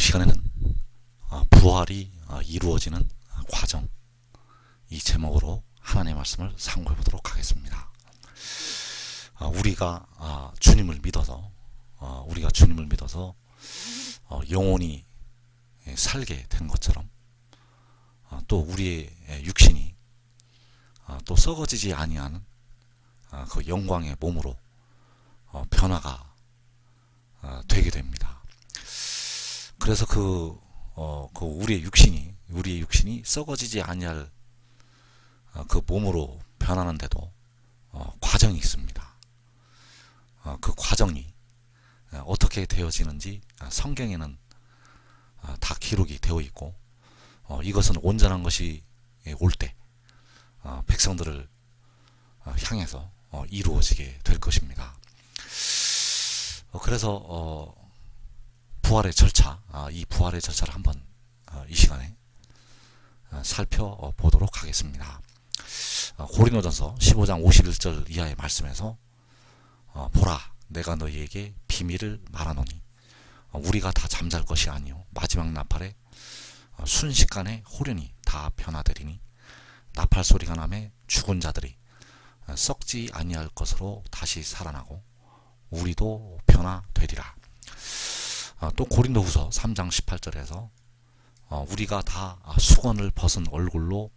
오늘 시간에는 부활이 이루어지는 과정, 이 제목으로 하나님의 말씀을 상고해 보도록 하겠습니다. 우리가 주님을 믿어서 영원히 살게 된 것처럼 또 우리의 육신이 또 썩어지지 아니하는 그 영광의 몸으로 변화가 되게 됩니다. 그래서 우리의 육신이 썩어지지 아니할 그 몸으로 변하는데도 과정이 있습니다. 그 과정이 어떻게 되어지는지 성경에는 다 기록이 되어 있고, 이것은 온전한 것이 올 때 백성들을 향해서 이루어지게 될 것입니다. 그래서 부활의 절차, 이 부활의 절차를 한번 이 시간에 살펴보도록 하겠습니다. 고린도전서 15장 51절 이하의 말씀에서 보라, 내가 너희에게 비밀을 말하노니 우리가 다 잠잘 것이 아니요 마지막 나팔에 순식간에 호련히 다 변화되리니 나팔 소리가 나매 죽은 자들이 썩지 아니할 것으로 다시 살아나고 우리도 변화되리라. 또 고린도후서 3장 18절에서 우리가 다 수건을 벗은 얼굴로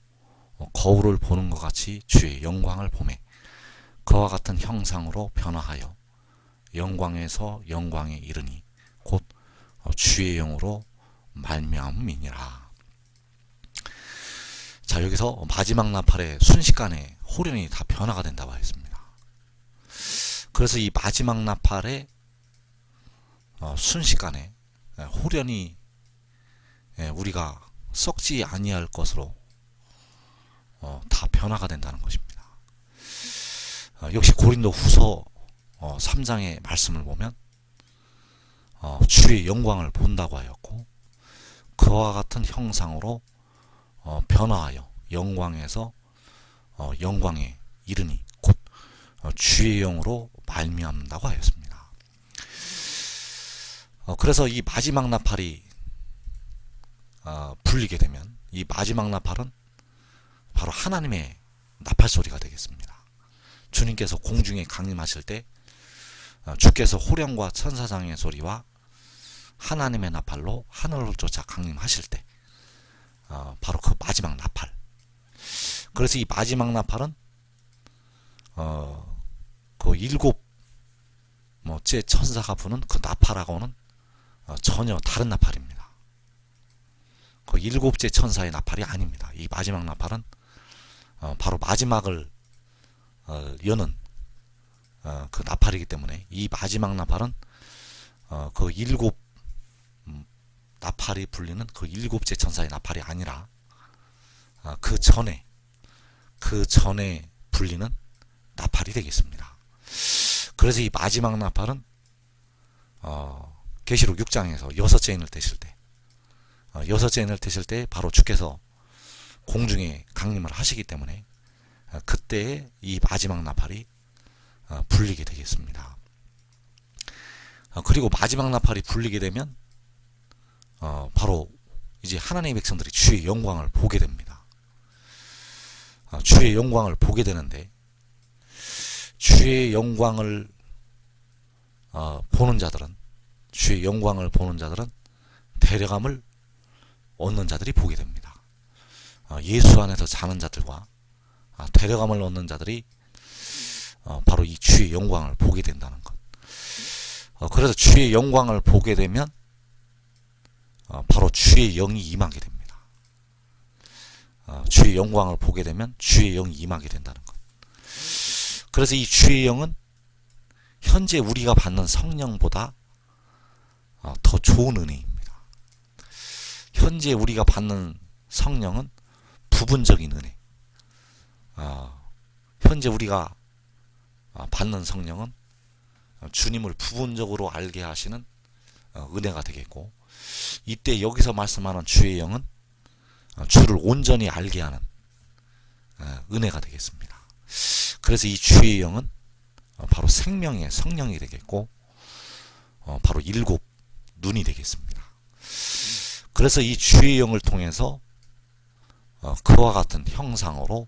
거울을 보는 것 같이 주의 영광을 보매 그와 같은 형상으로 변화하여 영광에서 영광에 이르니 곧 주의 영으로 말미암음이니라. 자, 여기서 마지막 나팔에 순식간에 호련히 다 변화가 된다고 했습니다. 그래서 이 마지막 나팔에 순식간에 호련히 우리가 썩지 아니할 것으로 다 변화가 된다는 것입니다. 역시 고린도후서 3장의 말씀을 보면 주의 영광을 본다고 하였고 그와 같은 형상으로 변화하여 영광에서 영광에 이르니 곧 주의 영으로 말미암는다고 하였습니다. 그래서 이 마지막 나팔이 불리게 되면 이 마지막 나팔은 바로 하나님의 나팔 소리가 되겠습니다. 주님께서 공중에 강림하실 때 주께서 호령과 천사장의 소리와 하나님의 나팔로 하늘을 쫓아 강림하실 때 바로 그 마지막 나팔. 그래서 이 마지막 나팔은 그 일곱째 천사가 부는 그 나팔하고는 전혀 다른 나팔입니다. 그 일곱째 천사의 나팔이 아닙니다. 이 마지막 나팔은 바로 마지막을 여는 그 나팔이기 때문에 이 마지막 나팔은 그 일곱 나팔이 불리는 그 일곱째 천사의 나팔이 아니라 그 전에 불리는 나팔이 되겠습니다. 그래서 이 마지막 나팔은 계시록 6장에서 여섯째 인을 떼실 때 바로 주께서 공중에 강림을 하시기 때문에 그때에 이 마지막 나팔이 불리게 되겠습니다. 그리고 마지막 나팔이 불리게 되면 바로 이제 하나님의 백성들이 주의 영광을 보게 됩니다. 주의 영광을 보게 되는데 주의 영광을 보는 자들은 데려감을 얻는 자들이 보게 됩니다. 예수 안에서 사는 자들과 데려감을 얻는 자들이 바로 이 주의 영광을 보게 된다는 것. 그래서 주의 영광을 보게 되면 바로 주의 영이 임하게 됩니다. 주의 영광을 보게 되면 주의 영이 임하게 된다는 것. 그래서 이 주의 영은 현재 우리가 받는 성령보다 더 좋은 은혜입니다. 현재 우리가 받는 성령은 부분적인 은혜. 현재 우리가 받는 성령은 주님을 부분적으로 알게 하시는 은혜가 되겠고, 이때 여기서 말씀하는 주의 영은 주를 온전히 알게 하는 은혜가 되겠습니다. 그래서 이 주의 영은 바로 생명의 성령이 되겠고 바로 일곱 눈이 되겠습니다. 그래서 이 주의 영을 통해서 그와 같은 형상으로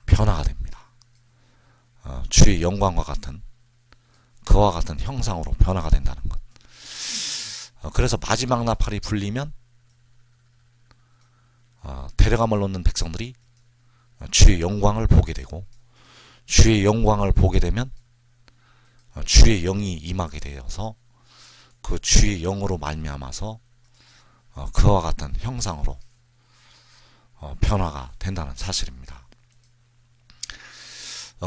변화가 됩니다. 주의 영광과 같은 그와 같은 형상으로 변화가 된다는 것. 그래서 마지막 나팔이 불리면 데려감을 얻는 백성들이 주의 영광을 보게 되고, 주의 영광을 보게 되면 주의 영이 임하게 되어서 그 주의 영으로 말미암아서 그와 같은 형상으로 변화가 된다는 사실입니다.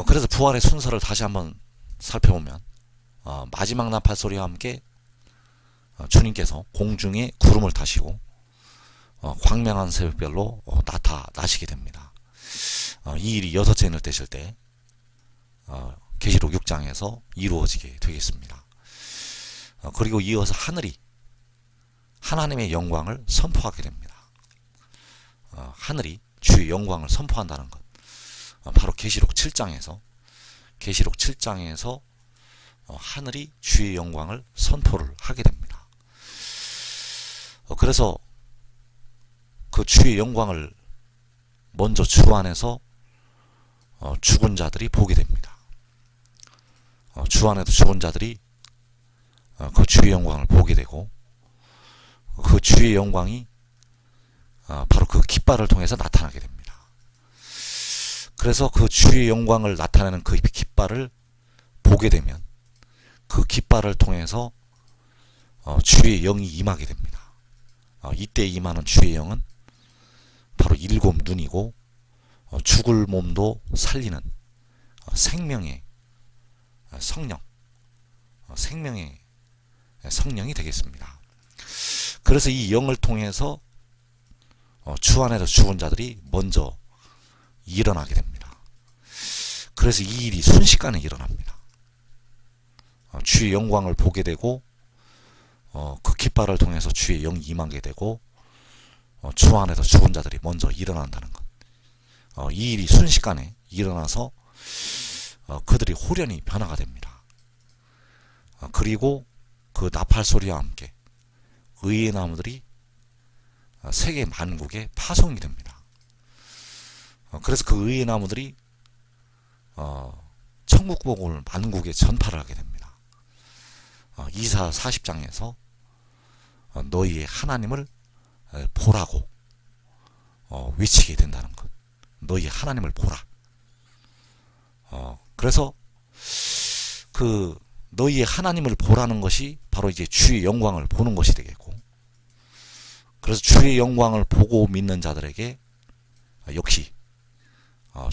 그래서 부활의 순서를 다시 한번 살펴보면 마지막 나팔 소리와 함께 주님께서 공중에 구름을 타시고 광명한 새벽별로 나타나시게 됩니다. 이 일이 여섯째 인을 떼실 때 계시록 6장에서 이루어지게 되겠습니다. 그리고 이어서 하늘이 하나님의 영광을 선포하게 됩니다. 하늘이 주의 영광을 선포한다는 것, 바로 계시록 7장에서 하늘이 주의 영광을 선포를 하게 됩니다. 그래서 그 주의 영광을 먼저 주 안에서 죽은 자들이 보게 됩니다. 주 안에도 죽은 자들이 그 주의 영광을 보게 되고, 그 주의 영광이 바로 그 깃발을 통해서 나타나게 됩니다. 그래서 그 주의 영광을 나타내는 그 깃발을 보게 되면 그 깃발을 통해서 주의 영이 임하게 됩니다. 이때 임하는 주의 영은 바로 일곱 눈이고 죽을 몸도 살리는 생명의 성령, 생명의 성령이 되겠습니다. 그래서 이 영을 통해서 주 안에서 죽은 자들이 먼저 일어나게 됩니다. 그래서 이 일이 순식간에 일어납니다. 주의 영광을 보게 되고 그 깃발을 통해서 주의 영이 임하게 되고 주 안에서 죽은 자들이 먼저 일어난다는 것. 이 일이 순식간에 일어나서 그들이 호련히 변화가 됩니다. 그리고 그 나팔 소리와 함께 의의 나무들이 세계 만국에 파송이 됩니다. 그래서 그 의의 나무들이 천국 복음을 만국에 전파를 하게 됩니다. 이사 40장에서 너희의 하나님을 보라고 외치게 된다는 것. 너희의 하나님을 보라. 그래서 그 너희의 하나님을 보라는 것이 바로 이제 주의 영광을 보는 것이 되겠고, 그래서 주의 영광을 보고 믿는 자들에게 역시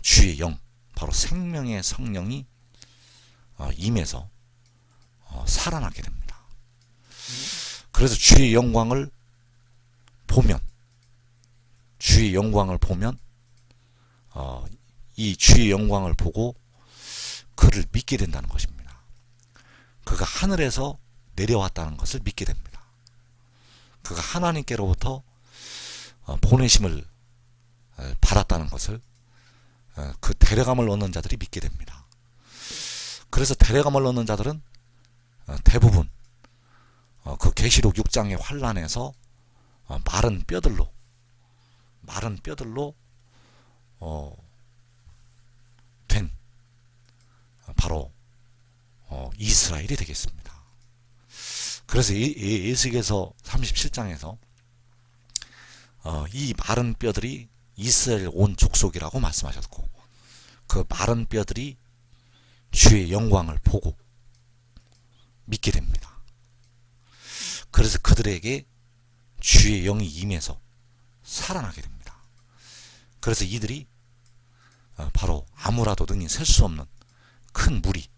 주의 영, 바로 생명의 성령이 임해서 살아나게 됩니다. 그래서 주의 영광을 보면 이 주의 영광을 보고 그를 믿게 된다는 것입니다. 그가 하늘에서 내려왔다는 것을 믿게 됩니다. 그가 하나님께로부터 보내심을 받았다는 것을 그 데려감을 얻는 자들이 믿게 됩니다. 그래서 데려감을 얻는 자들은 대부분 그 계시록 6장의 환란에서 마른 뼈들로 된 바로 이스라엘이 되겠습니다. 그래서 에스겔서 37장에서 이 마른 뼈들이 이스라엘 온 족속이라고 말씀하셨고, 그 마른 뼈들이 주의 영광을 보고 믿게 됩니다. 그래서 그들에게 주의 영이 임해서 살아나게 됩니다. 그래서 이들이 바로 아무라도 능히 셀 수 없는 큰 물이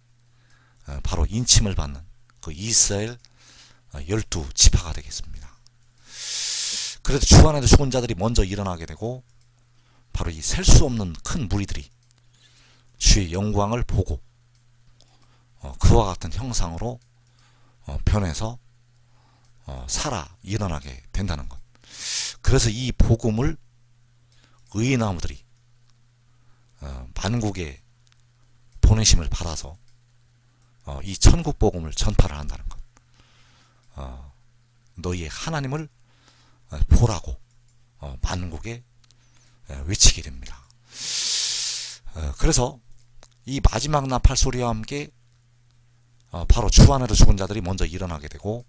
바로 인침을 받는 그 이스라엘 12지파가 되겠습니다. 그래서 주 안에도 죽은 자들이 먼저 일어나게 되고, 바로 이 셀 수 없는 큰 무리들이 주의 영광을 보고 그와 같은 형상으로 변해서 살아 일어나게 된다는 것. 그래서 이 복음을 의의 나무들이 만국에 보내심을 받아서 이 천국 복음을 전파를 한다는 것. 너희의 하나님을 보라고 만국에 외치게 됩니다. 그래서 이 마지막 나팔 소리와 함께 바로 주 안에서 죽은 자들이 먼저 일어나게 되고,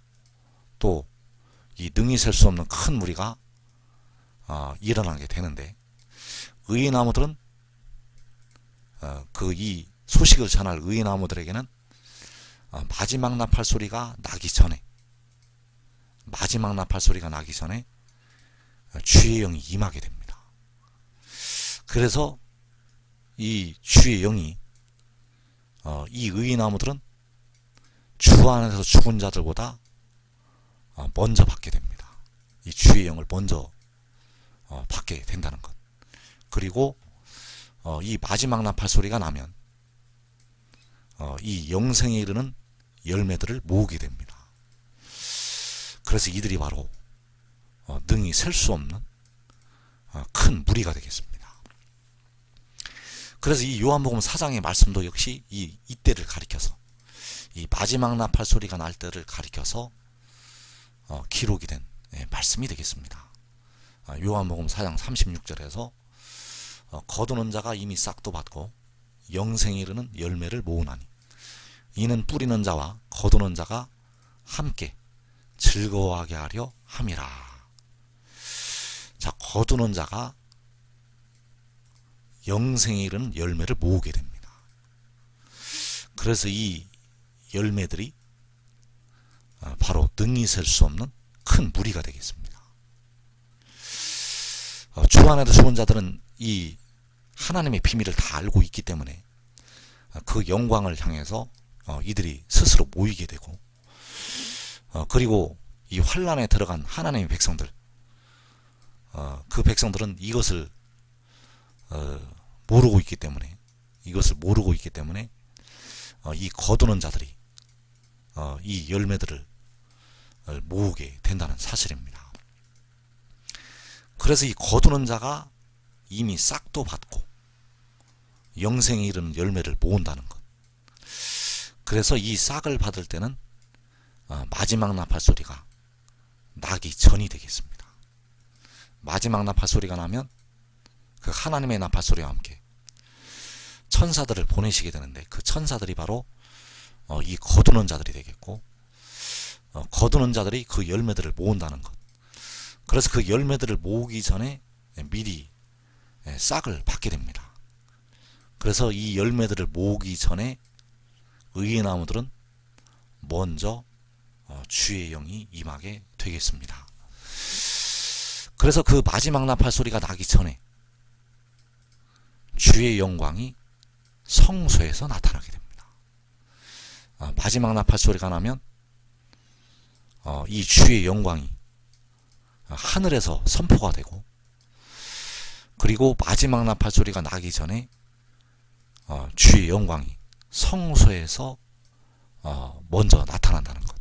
또 이 능히 셀 수 없는 큰 무리가 일어나게 되는데, 의인 나무들은 그 이 소식을 전할 의인 나무들에게는 마지막 나팔 소리가 나기 전에, 주의 영이 임하게 됩니다. 그래서 이 주의 영이 이 의인 나무들은 주 안에서 죽은 자들보다 먼저 받게 됩니다. 이 주의 영을 먼저 받게 된다는 것. 그리고 이 마지막 나팔 소리가 나면 이 영생에 이르는 열매들을 모으게 됩니다. 그래서 이들이 바로 능히 셀 수 없는 큰 무리가 되겠습니다. 그래서 이 요한복음 4장의 말씀도 역시 이때를 가리켜서, 이 마지막 나팔 소리가 날 때를 가리켜서 기록이 된 말씀이 되겠습니다. 요한복음 4장 36절에서 거두는 자가 이미 싹도 받고 영생에 이르는 열매를 모으나니 이는 뿌리는 자와 거두는 자가 함께 즐거워하게 하려 함이라. 자, 거두는 자가 영생에 이르는 열매를 모으게 됩니다. 그래서 이 열매들이 바로 능히 셀 수 없는 큰 무리가 되겠습니다. 주 안에서 죽은 자들은 이 하나님의 비밀을 다 알고 있기 때문에 그 영광을 향해서 이들이 스스로 모이게 되고, 그리고 이 환란에 들어간 하나님의 백성들, 그 백성들은 이것을 모르고 있기 때문에, 이 거두는 자들이 이 열매들을 모으게 된다는 사실입니다. 그래서 이 거두는 자가 이미 싹도 받고 영생에 이르는 열매를 모은다는 것. 그래서 이 싹을 받을 때는 마지막 나팔 소리가 나기 전이 되겠습니다. 마지막 나팔 소리가 나면 그 하나님의 나팔 소리와 함께 천사들을 보내시게 되는데, 그 천사들이 바로 이 거두는 자들이 되겠고, 거두는 자들이 그 열매들을 모은다는 것. 그래서 그 열매들을 모으기 전에 미리 싹을 받게 됩니다. 그래서 이 열매들을 모으기 전에 의의 나무들은 먼저 주의 영이 임하게 되겠습니다. 그래서 그 마지막 나팔 소리가 나기 전에 주의 영광이 성소에서 나타나게 됩니다. 마지막 나팔 소리가 나면 이 주의 영광이 하늘에서 선포가 되고, 그리고 마지막 나팔 소리가 나기 전에 주의 영광이 성소에서 먼저 나타난다는 것.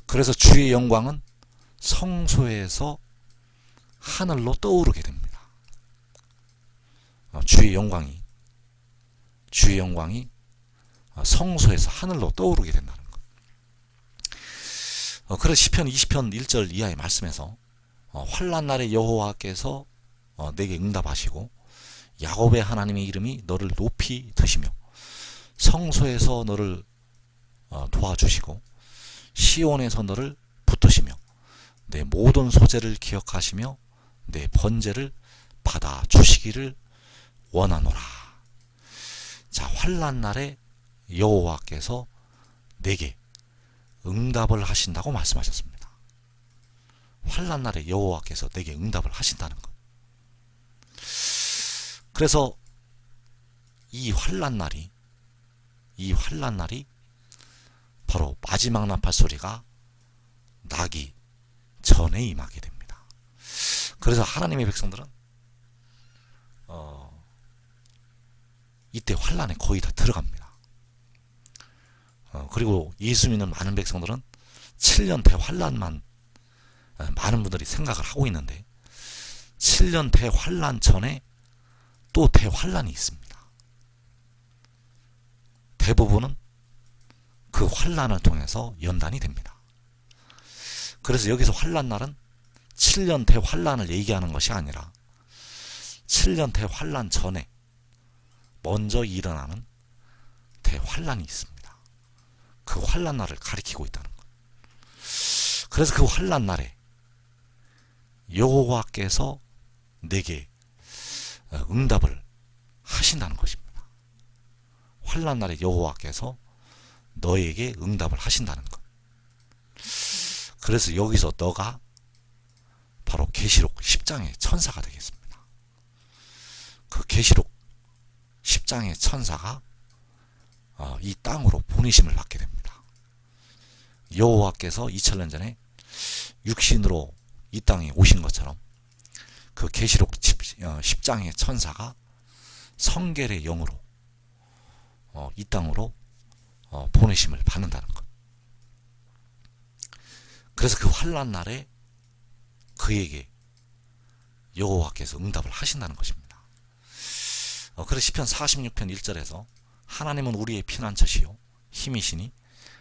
그래서 주의 영광은 성소에서 하늘로 떠오르게 됩니다. 주의 영광이 성소에서 하늘로 떠오르게 된다는 것. 그래서 시편 20편 1절 이하의 말씀에서 환난 날에 여호와께서 내게 응답하시고 야곱의 하나님의 이름이 너를 높이 드시며 성소에서 너를 도와주시고 시온에서 너를 붙드시며 내 모든 소재를 기억하시며 내 번제를 받아 주시기를 원하노라. 자, 환난 날에 여호와께서 내게 응답을 하신다고 말씀하셨습니다. 환난 날에 여호와께서 내게 응답을 하신다는 것. 그래서 이 환난 날이 바로 마지막 나팔 소리가 나기 전에 임하게 됩니다. 그래서 하나님의 백성들은 이때 환난에 거의 다 들어갑니다. 그리고 예수 믿는 많은 백성들은 7년 대환난만 많은 분들이 생각을 하고 있는데, 7년 대환난 전에 또 대환난이 있습니다. 대부분은 그 환난을 통해서 연단이 됩니다. 그래서 여기서 환난 날은 7년 대환란을 얘기하는 것이 아니라 7년 대환란 전에 먼저 일어나는 대환란이 있습니다. 그 환란 날을 가리키고 있다는 것. 그래서 그 환란 날에 여호와께서 내게 응답을 하신다는 것입니다. 환란 날에 여호와께서 너에게 응답을 하신다는 것. 그래서 여기서 너가 바로 계시록 10장의 천사가 되겠습니다. 그 계시록 10장의 천사가 이 땅으로 보내심을 받게 됩니다. 여호와께서 2000년 전에 육신으로 이 땅에 오신 것처럼 그 계시록 10장의 천사가 성결의 영으로 이 땅으로 보내심을 받는다는 것. 그래서 그 환난 날에 그에게 여호와께서 응답을 하신다는 것입니다. 그래서 시편 46편 1절에서 하나님은 우리의 피난처시요 힘이시니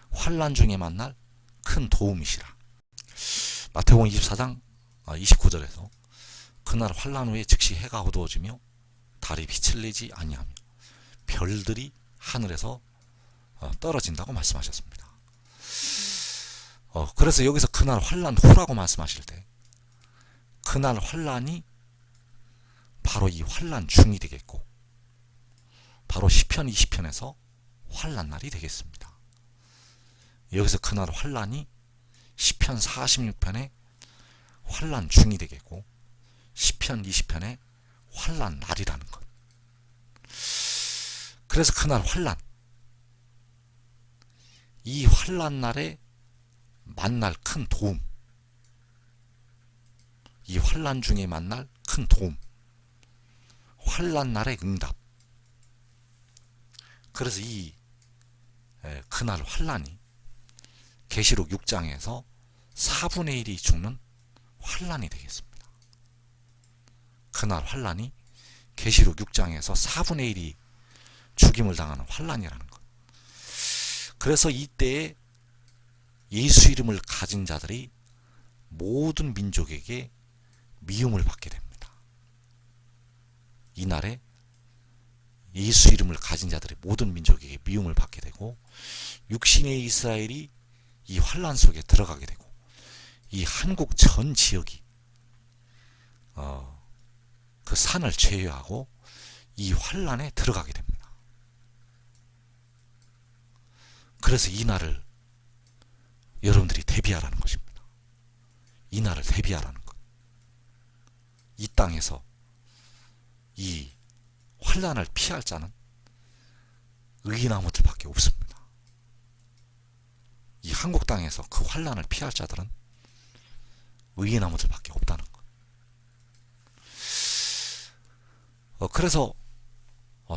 환난 중에 만날 큰 도움이시라. 마태복음 24장 29절에서 그날 환난 후에 즉시 해가 어두워지며 달이 빛을 내지 아니하며 별들이 하늘에서 떨어진다고 말씀하셨습니다. 그래서 여기서 그날 환난 후라고 말씀하실 때 그날 환난이 바로 이 환난 중이 되겠고 바로 시편 20편에서 환난 날이 되겠습니다. 여기서 그날 환난이 시편 46편의 환난 중이 되겠고 시편 20편의 환난 날이라는 것. 그래서 그날 환난, 이 환난 날에 만날 큰 도움, 이 환난 중에 만날 큰 도움, 환난 날의 응답. 그래서 이 그날 환난이 계시록 6장에서 4분의 1이 죽는 환난이 되겠습니다. 그날 환난이 계시록 6장에서 4분의 1이 죽임을 당하는 환난이라는 것. 그래서 이때에 예수 이름을 가진 자들이 모든 민족에게 미움을 받게 됩니다. 이날에 예수 이름을 가진 자들의 모든 민족에게 미움을 받게 되고 육신의 이스라엘이 이 환난 속에 들어가게 되고 이 한국 전 지역이 그 산을 제외하고 이 환난에 들어가게 됩니다. 그래서 이 날을 여러분들이 대비하라는 것입니다. 이 날을 대비하라는 것. 이 땅에서 이 환난을 피할 자는 의인아무들밖에 없습니다. 이 한국 땅에서 그 환난을 피할 자들은 의인아무들밖에 없다는 것. 그래서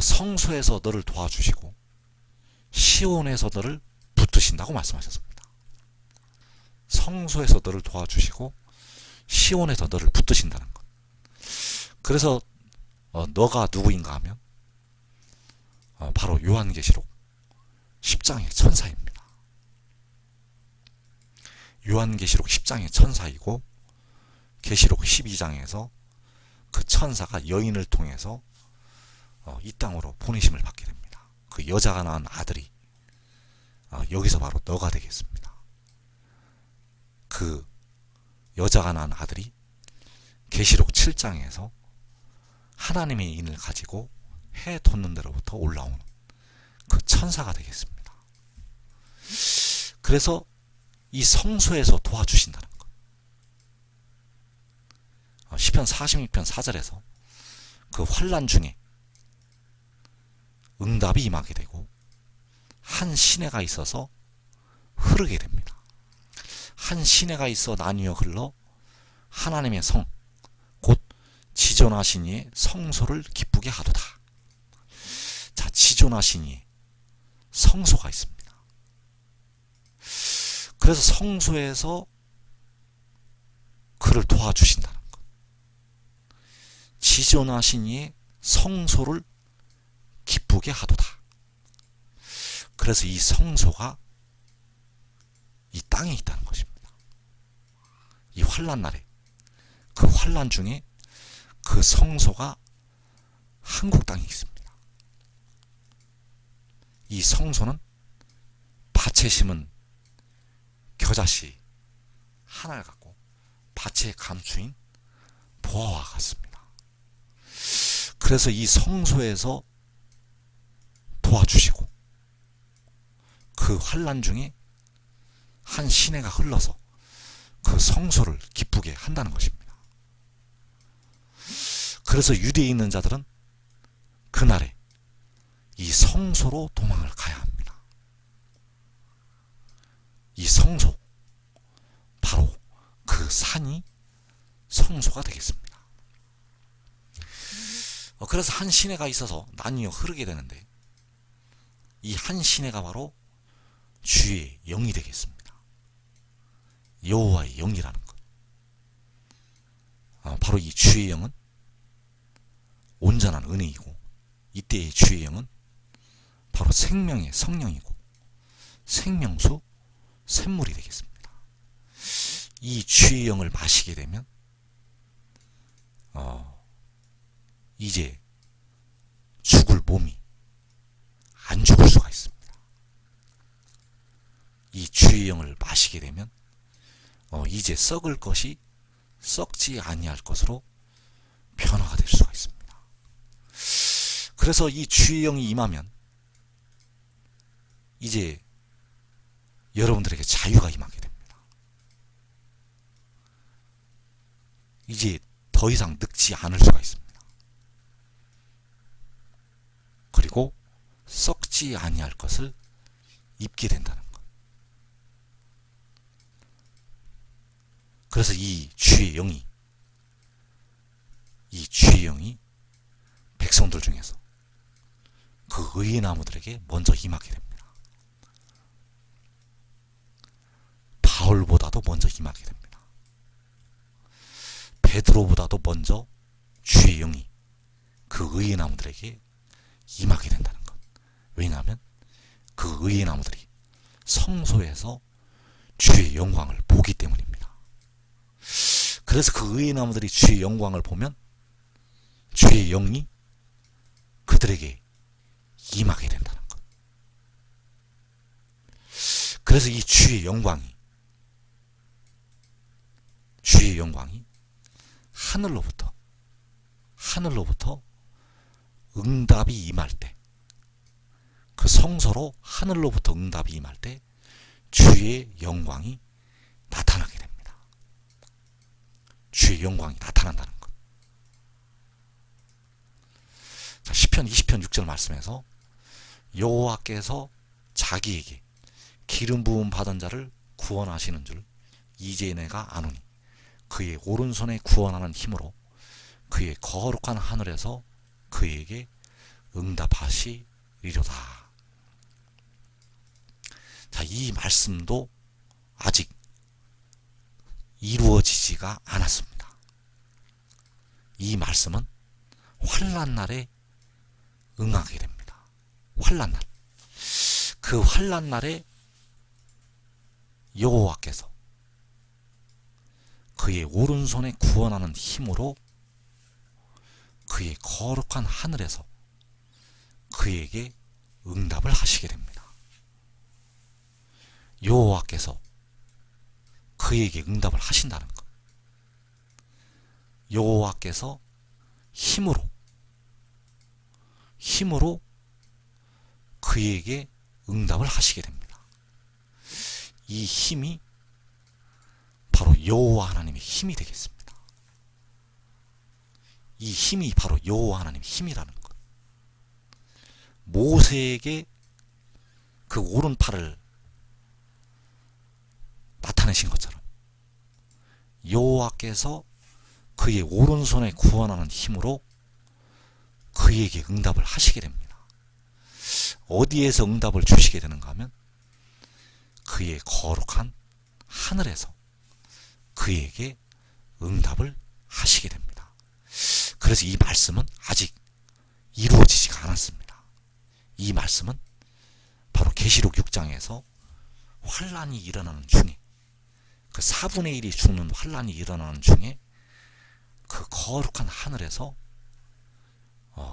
성소에서 너를 도와주시고 시온에서 너를 붙드신다고 말씀하셨습니다. 성소에서 너를 도와주시고 시온에서 너를 붙드신다는 것. 그래서 너가 누구인가 하면 바로 요한계시록 10장의 천사입니다. 요한계시록 10장의 천사이고 계시록 12장에서 그 천사가 여인을 통해서 이 땅으로 보내심을 받게 됩니다. 그 여자가 낳은 아들이 여기서 바로 너가 되겠습니다. 그 여자가 낳은 아들이 계시록 7장에서 하나님의 인을 가지고 해 돋는 데로부터 올라오는 그 천사가 되겠습니다. 그래서 이 성소에서 도와주신다는 것. 시편 46편 4절에서 그 환난 중에 응답이 임하게 되고 한 시내가 있어서 흐르게 됩니다. 한 시내가 있어 나뉘어 흘러 하나님의 성 곧 지존하신 이의 성소를 기쁘게 하도다. 자, 지존하신 이의 성소가 있습니다. 그래서 성소에서 그를 도와주신다는 것. 지존하신 이의 성소를 기쁘게 하도다. 그래서 이 성소가 이 땅에 있다는 것입니다. 이 환난 날에 환란 중에 그 성소가 한국 땅에 있습니다. 이 성소는 밭에 심은 겨자씨 하나를 갖고 밭의 감추인 보화와 같습니다. 그래서 이 성소에서 도와주시고 그 환란 중에 한 시내가 흘러서 그 성소를 기쁘게 한다는 것입니다. 그래서 유대에 있는 자들은 그날에 이 성소로 도망을 가야 합니다. 이 성소, 바로 그 산이 성소가 되겠습니다. 그래서 한 시내가 있어서 나뉘어 흐르게 되는데 이 한 시내가 바로 주의 영이 되겠습니다. 여호와의 영이라는 것. 바로 이 주의 영은 온전한 은혜이고 이때의 주의 영은 바로 생명의 성령이고 생명수 샘물이 되겠습니다. 이 주의 영을 마시게 되면 이제 죽을 몸이 안 죽을 수가 있습니다. 이 주의 영을 마시게 되면 이제 썩을 것이 썩지 아니할 것으로 변화가 될 수가 있습니다. 그래서 이 주의 영이 임하면 이제 여러분들에게 자유가 임하게 됩니다. 이제 더 이상 늙지 않을 수가 있습니다. 그리고 썩지 아니할 것을 입게 된다는 것. 그래서 이 주의 영이 백성들 중에서 그 의의 나무들에게 먼저 임하게 됩니다. 바울보다도 먼저 임하게 됩니다. 베드로보다도 먼저 주의 영이 그 의의 나무들에게 임하게 된다는 것. 왜냐하면 그 의의 나무들이 성소에서 주의 영광을 보기 때문입니다. 그래서 그 의의 나무들이 주의 영광을 보면 주의 영이 그들에게 임하게 된다는 것. 그래서 이 주의 영광이 하늘로부터 응답이 임할 때, 그 성소로 하늘로부터 응답이 임할 때 주의 영광이 나타나게 됩니다. 주의 영광이 나타난다는 것. 자, 시편 20편 6절 말씀에서 여호와께서 자기에게 기름 부음 받은 자를 구원하시는 줄 이제 내가 아노니 그의 오른손에 구원하는 힘으로 그의 거룩한 하늘에서 그에게 응답하시리로다. 자, 이 말씀도 아직 이루어지지가 않았습니다. 이 말씀은 환난날에 응하게 됩니다. 환난날. 그 환난날에 여호와께서 그의 오른손에 구원하는 힘으로 그의 거룩한 하늘에서 그에게 응답을 하시게 됩니다. 여호와께서 그에게 응답을 하신다는 것. 여호와께서 힘으로 그에게 응답을 하시게 됩니다. 이 힘이 바로 여호와 하나님의 힘이 되겠습니다. 이 힘이 바로 여호와 하나님의 힘이라는 것. 모세에게 그 오른팔을 나타내신 것처럼 여호와께서 그의 오른손에 구원하는 힘으로 그에게 응답을 하시게 됩니다. 어디에서 응답을 주시게 되는가 하면 그의 거룩한 하늘에서 그에게 응답을 하시게 됩니다. 그래서 이 말씀은 아직 이루어지지가 않았습니다. 이 말씀은 바로 계시록 6장에서 환란이 일어나는 중에, 그 4분의 1이 죽는 환란이 일어나는 중에 그 거룩한 하늘에서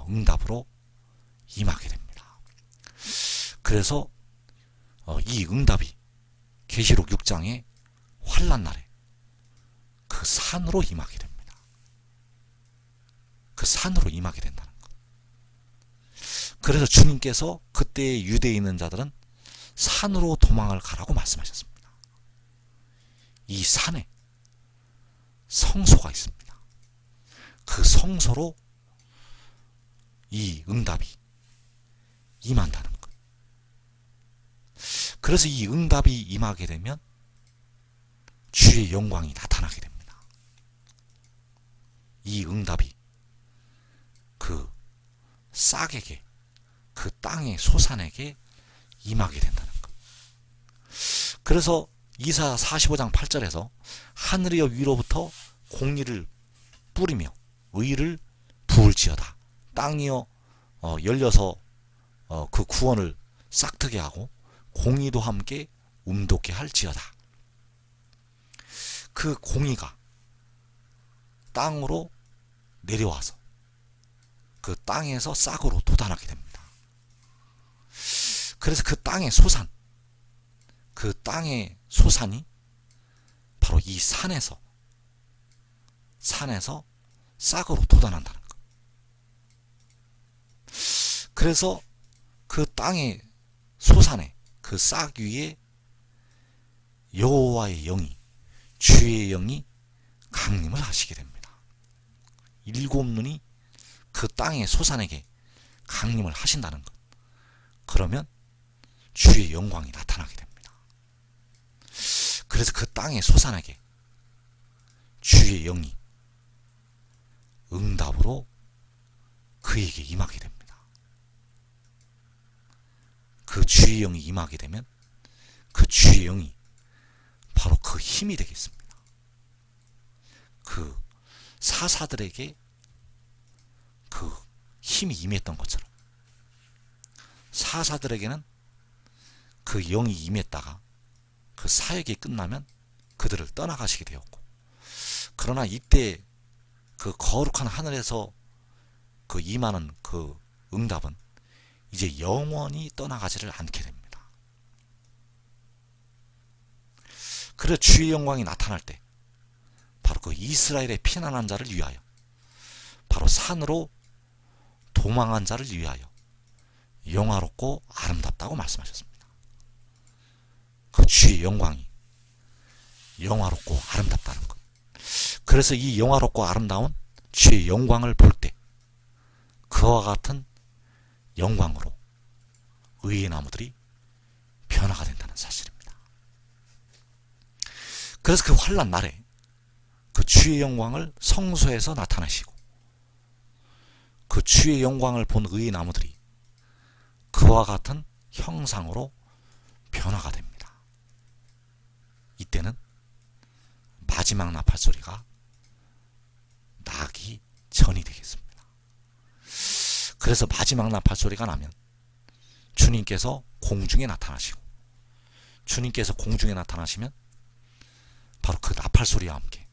응답으로 임하게 됩니다. 그래서 이 응답이 계시록 6장의 환란날에 그 산으로 임하게 됩니다. 그 산으로 임하게 된다는 것. 그래서 주님께서 그때의 유대에 있는 자들은 산으로 도망을 가라고 말씀하셨습니다. 이 산에 성소가 있습니다. 그 성소로 이 응답이 임한다는 것. 그래서 이 응답이 임하게 되면 주의 영광이 나타나게 됩니다. 이 응답이 그 싹에게, 그 땅의 소산에게 임하게 된다는 것. 그래서 이사야 45장 8절에서 하늘이여 위로부터 공의를 뿌리며 의를 부을지어다. 땅이여 열려서 그 구원을 싹트게 하고 공의도 함께 움돋게 할지어다. 그 공의가 땅으로 내려와서 그 땅에서 싹으로 돋아나게 됩니다. 그래서 그 땅의 소산, 그 땅의 소산이 바로 이 산에서 싹으로 돋아난다는 것. 그래서 그 땅의 소산에 그 싹 위에 여호와의 영이, 주의 영이 강림을 하시게 됩니다. 7눈이 그 땅의 소산에게 강림을 하신다는 것. 그러면 주의 영광이 나타나게 됩니다. 그래서 그 땅의 소산에게 주의 영이 응답으로 그에게 임하게 됩니다. 그 주의 영이 임하게 되면 그 주의 영이 바로 그 힘이 되겠습니다. 그 사사들에게 그 힘이 임했던 것처럼 사사들에게는 그 영이 임했다가 그 사역이 끝나면 그들을 떠나가시게 되었고, 그러나 이때 그 거룩한 하늘에서 그 임하는 그 응답은 이제 영원히 떠나가지를 않게 됩니다. 그래서 주의 영광이 나타날 때 바로 그 이스라엘의 피난한 자를 위하여, 바로 산으로 도망한 자를 위하여 영화롭고 아름답다고 말씀하셨습니다. 그 주의 영광이 영화롭고 아름답다는 것. 그래서 이 영화롭고 아름다운 주의 영광을 볼 때 그와 같은 영광으로 의의 나무들이 변화가 된다는 사실입니다. 그래서 그 환난 날에 그 주의 영광을 성소에서 나타내시고 그 주의 영광을 본 의의 나무들이 그와 같은 형상으로 변화가 됩니다. 이때는 마지막 나팔 소리가 나기 전이 되겠습니다. 그래서 마지막 나팔 소리가 나면 주님께서 공중에 나타나시고, 주님께서 공중에 나타나시면 바로 그 나팔 소리와 함께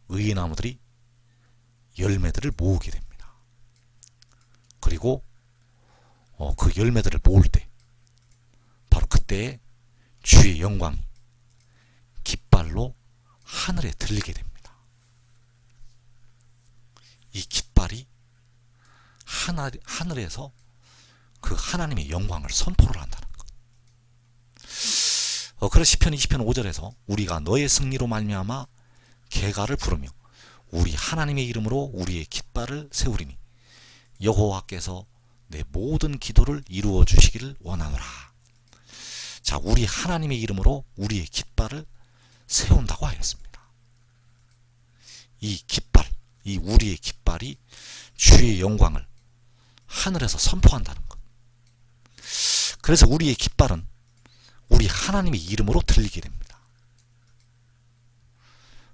의의 나무들이 열매들을 모으게 됩니다. 그리고 그 열매들을 모을 때 바로 그때에 주의 영광이 깃발로 하늘에 들리게 됩니다. 이 깃발이 하늘에서 그 하나님의 영광을 선포를 한다는 것. 그래서 시편 20편 5절에서 우리가 너의 승리로 말미암아 개가를 부르며 우리 하나님의 이름으로 우리의 깃발을 세우리니 여호와께서 내 모든 기도를 이루어 주시기를 원하노라. 자, 우리 하나님의 이름으로 우리의 깃발을 세운다고 하였습니다. 이 깃발, 이 우리의 깃발이 주의 영광을 하늘에서 선포한다는 것. 그래서 우리의 깃발은 우리 하나님의 이름으로 들리게 됩니다.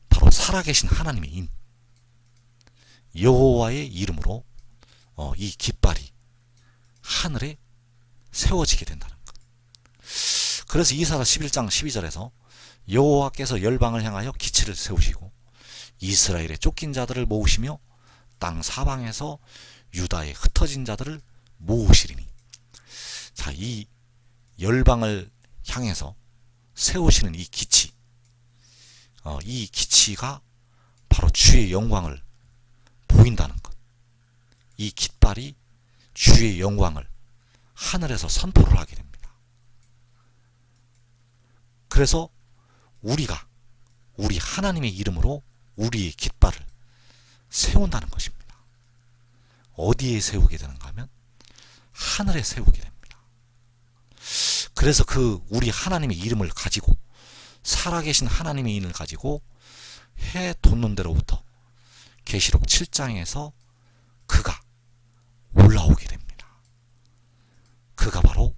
바로 살아계신 하나님의 인 여호와의 이름으로 이 깃발이 하늘에 세워지게 된다는 것. 그래서 이사야 11장 12절에서 여호와께서 열방을 향하여 기치를 세우시고 이스라엘의 쫓긴 자들을 모으시며 땅 사방에서 유다의 흩어진 자들을 모으시리니. 자, 이 열방을 향해서 세우시는 이 기치, 이 기치가 바로 주의 영광을 보인다는 것. 이 깃발이 주의 영광을 하늘에서 선포를 하게 됩니다. 그래서 우리가 우리 하나님의 이름으로 우리의 깃발을 세운다는 것입니다. 어디에 세우게 되는가 하면 하늘에 세우게 됩니다. 그래서 그 우리 하나님의 이름을 가지고, 살아계신 하나님의 이름을 가지고 해 돋는 데로부터 계시록 7장에서 그가 올라오게 됩니다. 그가 바로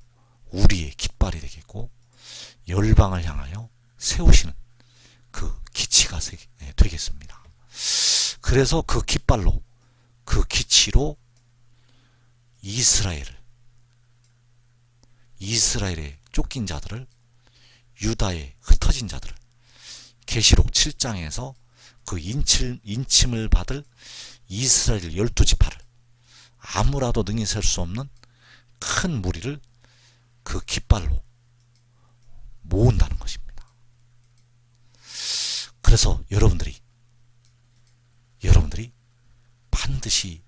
우리의 깃발이 되겠고 열방을 향하여 세우시는 그 기치가 되겠습니다. 그래서 그 깃발로, 그 기치로 이스라엘의 쫓긴 자들을, 유다의 흩어진 자들을, 계시록 7장에서 그 인침을 받을 이스라엘 12지파를, 아무라도 능히 셀 수 없는 큰 무리를 그 깃발로 모은다는 것입니다. 그래서 여러분들이 반드시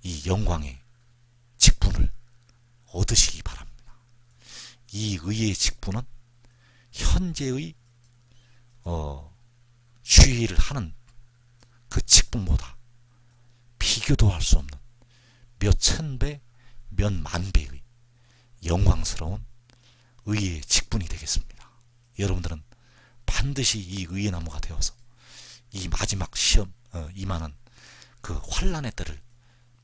이 영광의 직분을 얻으시기 바랍니다. 이 의의 직분은 현재의 주의를 하는 그 직분보다 비교도 할 수 없는 몇 천 배, 몇 만 배의 영광스러운 의의 직분이 되겠습니다. 여러분들은 반드시 이 의의 나무가 되어서 이 마지막 시험 임하는 그 환난의 때를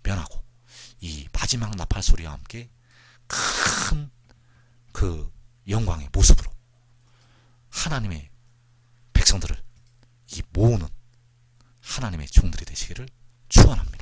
면하고 이 마지막 나팔 소리와 함께 큰 그 영광의 모습으로 하나님의 백성들을 이 모으는 하나님의 종들이 되시기를 축원합니다.